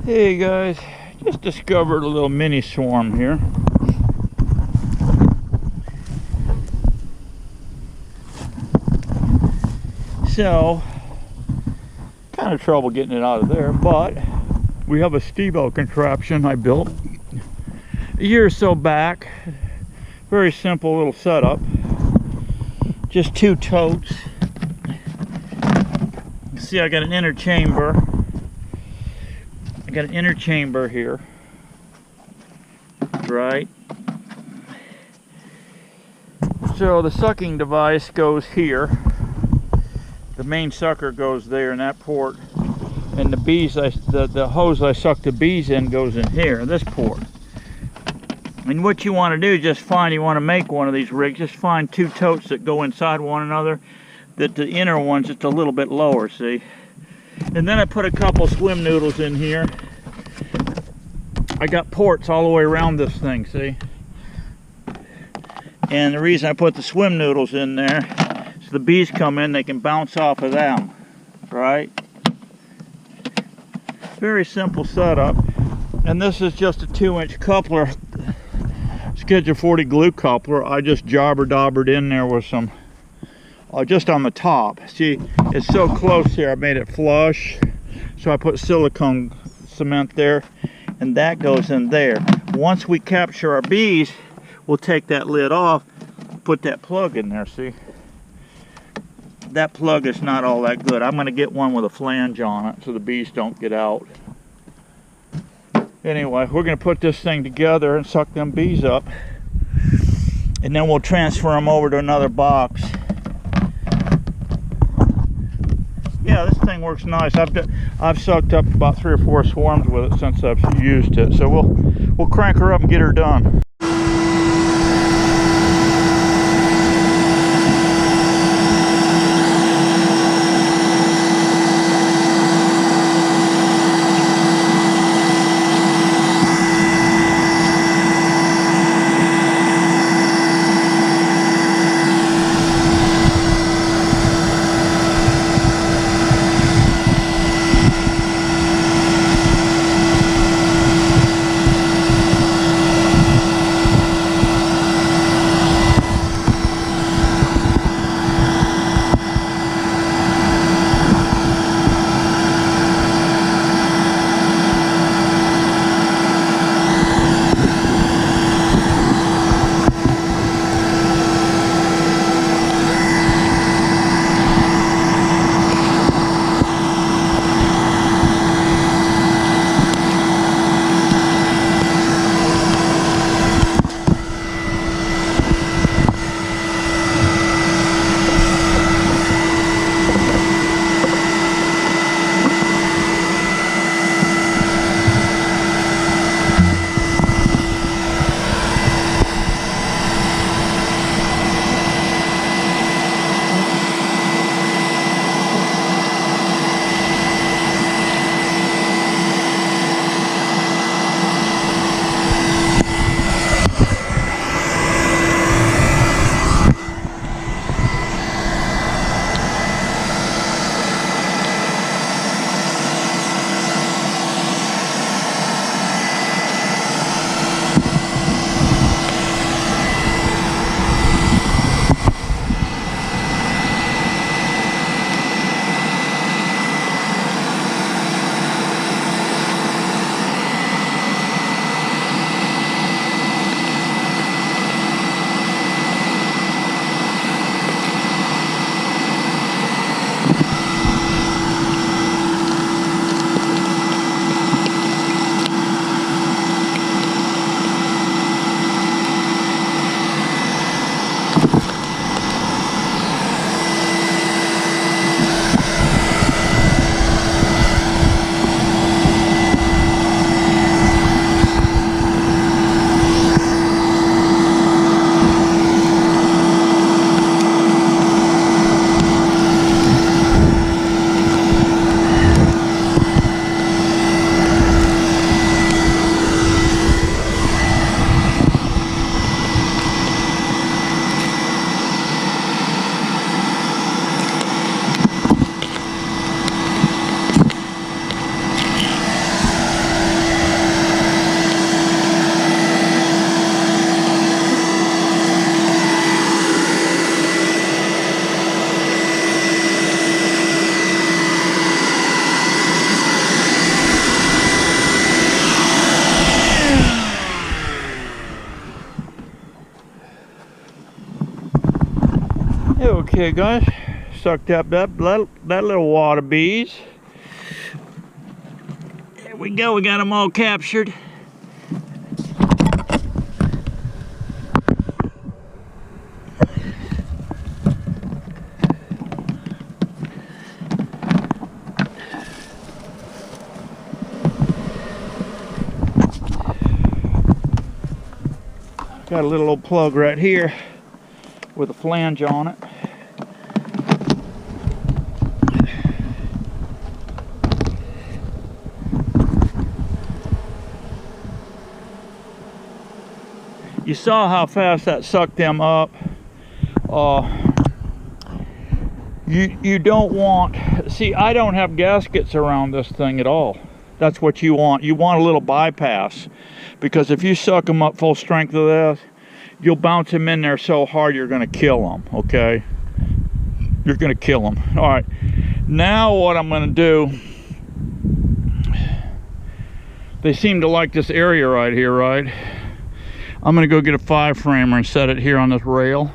Hey guys, just discovered a little mini swarm here. So, kind of trouble getting it out of there, but we have a Steve-O contraption I built a year or so back. Very simple little setup. Just 2 totes. You see I got an inner chamber. I got an inner chamber here, right? So the sucking device goes here. The main sucker goes there in that port, and the bees, the hose I suck the bees in goes in here, in this port. And what you want to do is just find, you want to make one of these rigs, just find 2 totes that go inside one another, that the inner one's just a little bit lower, see? And then I put a couple swim noodles in here. I got ports all the way around this thing, see? And the reason I put the swim noodles in there, so the bees come in, they can bounce off of them, right? Very simple setup. And this is just a 2-inch coupler, Schedule 40 glue coupler. I just jobber-dobbered in there with some, just on the top. See, it's so close here, I made it flush. So I put silicone cement there, and that goes in there. Once we capture our bees, we'll take that lid off, put that plug in there, see? That plug is not all that good. I'm gonna get one with a flange on it so the bees don't get out. Anyway, we're gonna put this thing together and suck them bees up, and then we'll transfer them over to another box. Yeah, this thing works nice. I've sucked up about 3 or 4 swarms with it since I've used it. So we'll crank her up and get her done. Okay, guys, sucked up that little water bees. There we go, we got them all captured. Got a little old plug right here with a flange on it. You saw how fast that sucked them up. You don't want, see, I don't have gaskets around this thing at all. That's what you want. You want a little bypass, because if you suck them up full strength of this, you'll bounce them in there so hard you're going to kill them, okay? You're going to kill them. All right, now what I'm going to do, they seem to like this area right here, right? I'm going to go get a 5-framer and set it here on this rail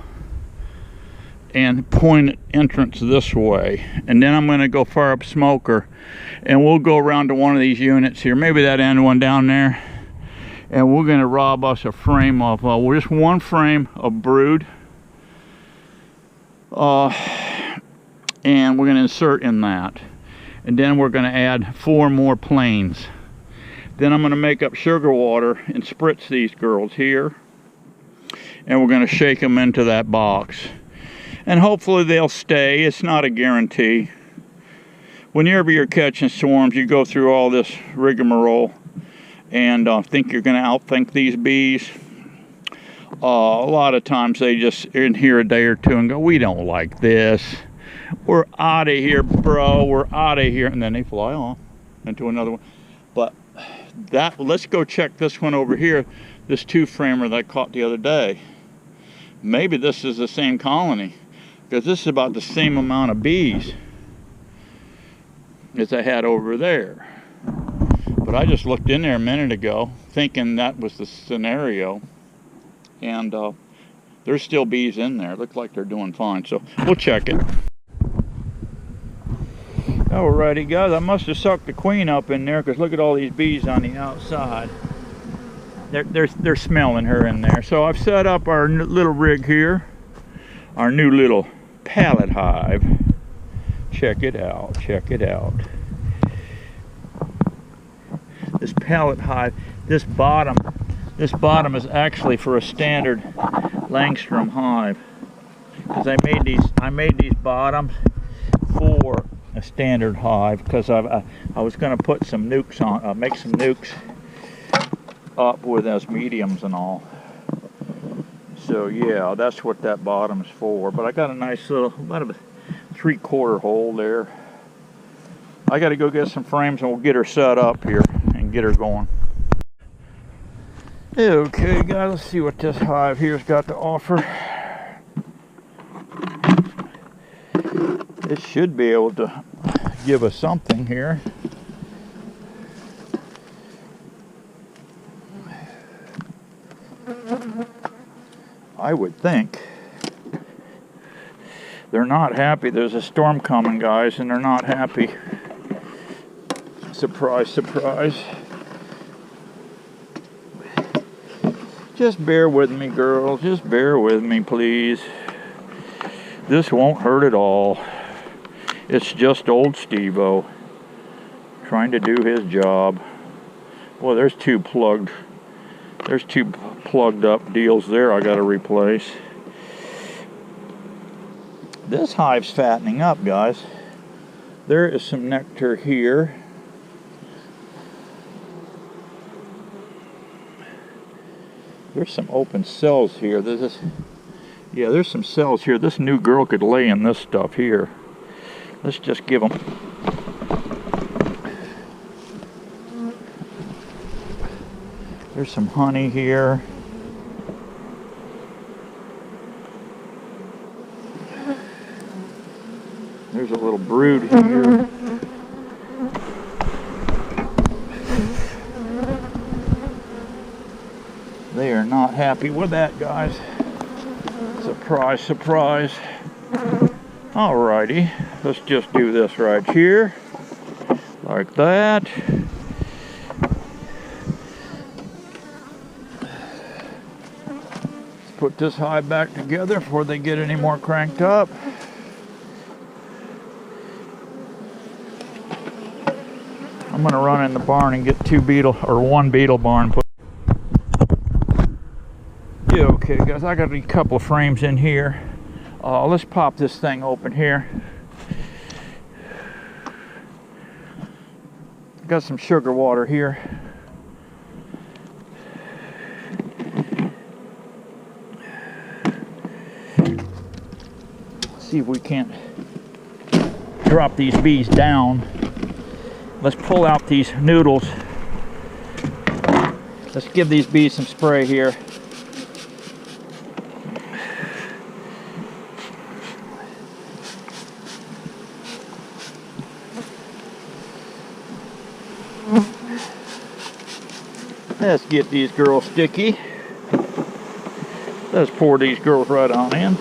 and point entrance this way. And then I'm going to go fire up smoker, and we'll go around to one of these units here, maybe that end one down there, and we're going to rob us a frame of, just one frame of brood. And we're going to insert in that. And then we're going to add 4 more planes. Then I'm going to make up sugar water and spritz these girls here. And we're going to shake them into that box. And hopefully they'll stay. It's not a guarantee. Whenever you're catching swarms, you go through all this rigmarole and think you're going to outthink these bees. A lot of times they just in here a day or two and go, we don't like this. We're out of here, bro. We're out of here. And then they fly on into another one. But let's go check this one over here, this 2-framer that I caught the other day. Maybe this is the same colony, because this is about the same amount of bees as I had over there. But I just looked in there a minute ago thinking that was the scenario, and there's still bees in there. Looks like they're doing fine, so we'll check it. Alrighty, guys, I must have sucked the queen up in there, because look at all these bees on the outside. They're smelling her in there. So I've set up our little rig here, our new little pallet hive. Check it out, check it out. This pallet hive, this bottom is actually for a standard Langstrom hive, because I made these bottoms for a standard hive, because I was going to put some nukes on, make some nukes up with those mediums and all. So yeah, that's what that bottom's for. But I got a nice little, about a 3/4 hole there. I got to go get some frames and we'll get her set up here and get her going. Okay, guys, let's see what this hive here's got to offer. It should be able to give us something here. I would think. They're not happy. There's a storm coming, guys, and they're not happy. Surprise, surprise. Just bear with me, girls. Just bear with me, please. This won't hurt at all. It's just old Steve-O trying to do his job. Well, there's two plugged up deals there I got to replace. This hive's fattening up, guys. There is some nectar here. There's some open cells here. There's some cells here. This new girl could lay in this stuff here. Let's just give them. There's some honey here. There's a little brood here. They are not happy with that, guys. Surprise, surprise. Alrighty, let's just do this right here, like that. Let's put this hive back together before they get any more cranked up. I'm gonna run in the barn and get one beetle barn put. Yeah, okay guys, I got a couple of frames in here. Let's pop this thing open here. Got some sugar water here. See if we can't drop these bees down. Let's pull out these noodles. Let's give these bees some spray here. Let's get these girls sticky. Let's pour these girls right on in.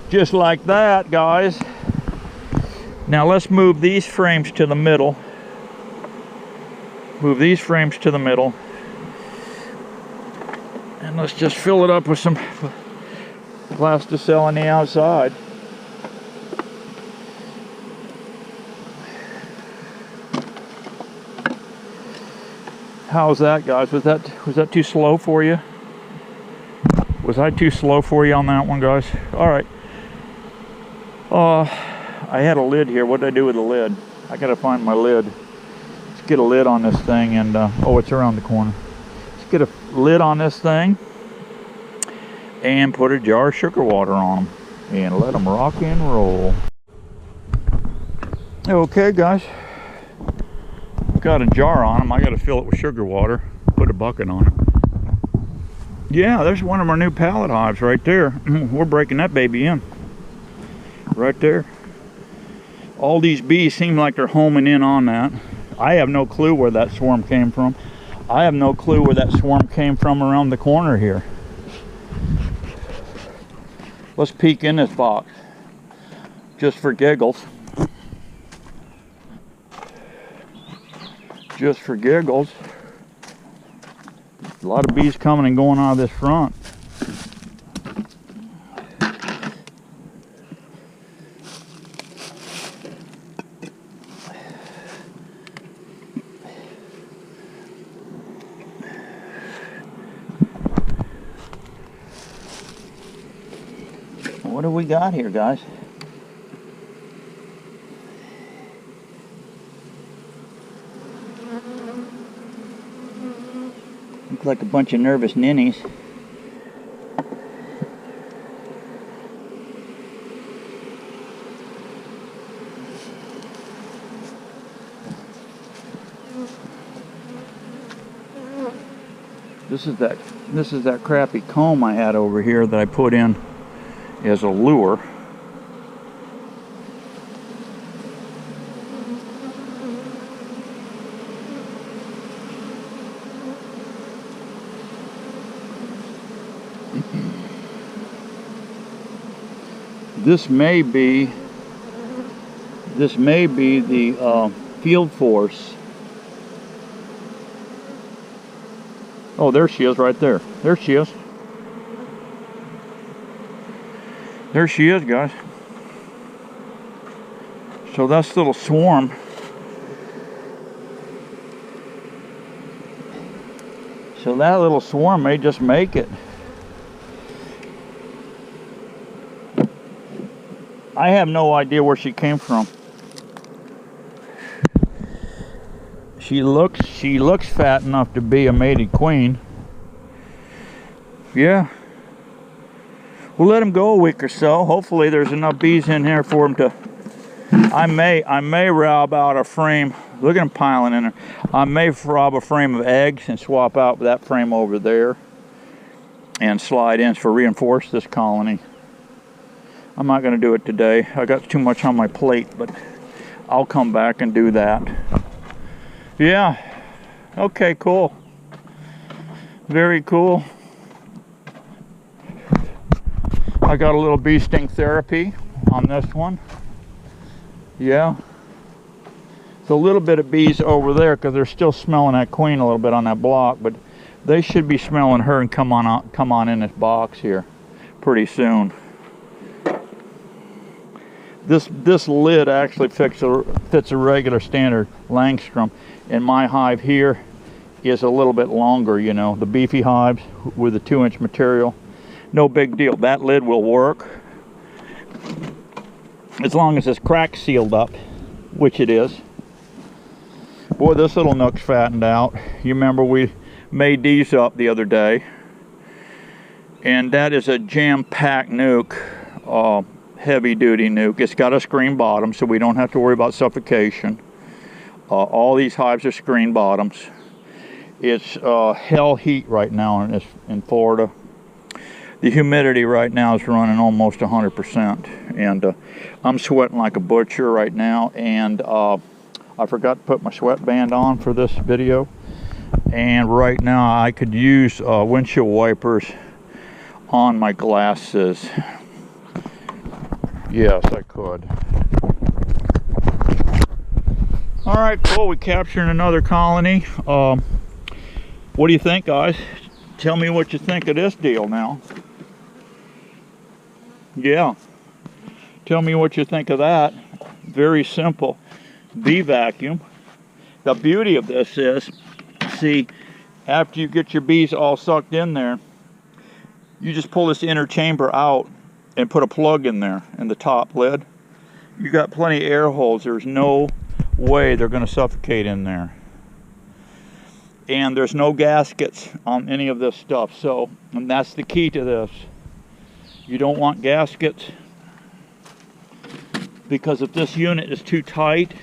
Just like that, guys. Now let's move these frames to the middle. Move these frames to the middle. And let's just fill it up with some plasticell on the outside. How's that, guys? Was that too slow for you? Was I too slow for you on that one, guys? All right. I had a lid here. What did I do with the lid? I gotta find my lid. Let's get a lid on this thing and, oh, it's around the corner. Let's get a lid on this thing and put a jar of sugar water on them and let them rock and roll. Okay, guys. Got a jar on them. I got to fill it with sugar water. Put a bucket on it. Yeah, there's one of our new pallet hives right there. We're breaking that baby in. Right there. All these bees seem like they're homing in on that. I have no clue where that swarm came from. I have no clue where that swarm came from around the corner here. Let's peek in this box. Just for giggles. Just for giggles. A lot of bees coming and going out of this front. What do we got here, guys? Look like a bunch of nervous ninnies. This is that crappy comb I had over here that I put in as a lure. This may be the field force. Oh, there she is right there. There she is. There she is, guys. So that's a little swarm. So that little swarm may just make it. I have no idea where she came from. She looks fat enough to be a mated queen. Yeah. We'll let them go a week or so. Hopefully there's enough bees in here for them to... I may rob out a frame. Look at them piling in there. I may rob a frame of eggs and swap out that frame over there and slide in for reinforce this colony. I'm not going to do it today. I got too much on my plate, but I'll come back and do that. Yeah. Okay, cool. Very cool. I got a little bee sting therapy on this one. Yeah. So a little bit of bees over there because they're still smelling that queen a little bit on that block, but they should be smelling her and come on in this box here pretty soon. This lid actually fits a regular standard Langstrom, and my hive here is a little bit longer, you know, the beefy hives with the 2-inch material. No big deal. That lid will work as long as it's crack sealed up, which it is. Boy, this little nook's fattened out. You remember we made these up the other day, and that is a jam-packed nuke, heavy-duty nuke. It's got a screen bottom, so we don't have to worry about suffocation. All these hives are screen bottoms. It's hell heat right now in Florida. The humidity right now is running almost 100%, and I'm sweating like a butcher right now, and I forgot to put my sweatband on for this video, and right now I could use windshield wipers on my glasses. Yes, I could. Alright, cool, we captured another colony. What do you think, guys? Tell me what you think of this deal now. Yeah, tell me what you think of that. Very simple bee vacuum. The beauty of this is, see, after you get your bees all sucked in there, you just pull this inner chamber out and put a plug in there in the top lid. You got plenty of air holes. There's no way they're going to suffocate in there. And there's no gaskets on any of this stuff. So, and that's the key to this. You don't want gaskets, because if this unit is too tight,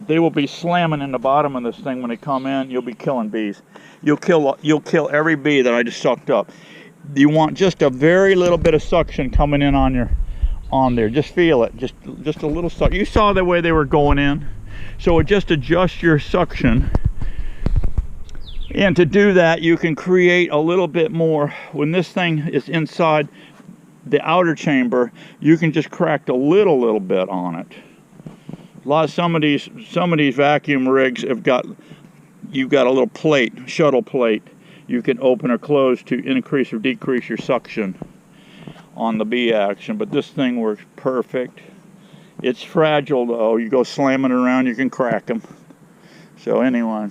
they will be slamming in the bottom of this thing when they come in. You'll be killing bees. You'll kill every bee that I just sucked up. You want just a very little bit of suction coming in on there. Just feel it. Just a little suction. You saw the way they were going in. So just adjust your suction. And to do that, you can create a little bit more. When this thing is inside the outer chamber, you can just crack a little bit on it. Some of these vacuum rigs have got, you've got a little plate, shuttle plate. You can open or close to increase or decrease your suction on the bee action. But this thing works perfect. It's fragile though. You go slamming around, you can crack them. So anyway.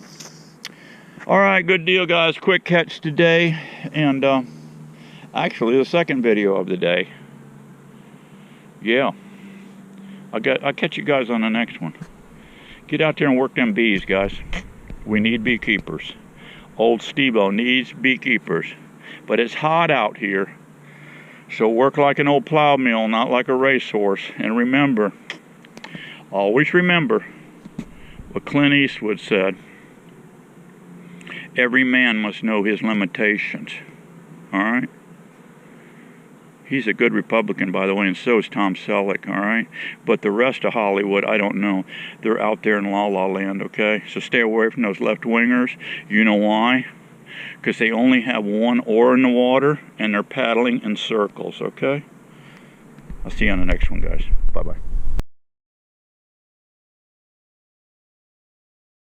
Alright, good deal, guys. Quick catch today, and actually the second video of the day. Yeah, I'll catch you guys on the next one. Get out there and work them bees, guys. We need beekeepers. Old Steve-O needs beekeepers, but it's hot out here, so work like an old plow mill, not like a racehorse. And remember, always remember what Clint Eastwood said. Every man must know his limitations. Alright? He's a good Republican, by the way, and so is Tom Selleck, alright? But the rest of Hollywood, I don't know. They're out there in la-la land, okay? So stay away from those left-wingers. You know why? Because they only have one oar in the water, and they're paddling in circles, okay? I'll see you on the next one, guys. Bye-bye.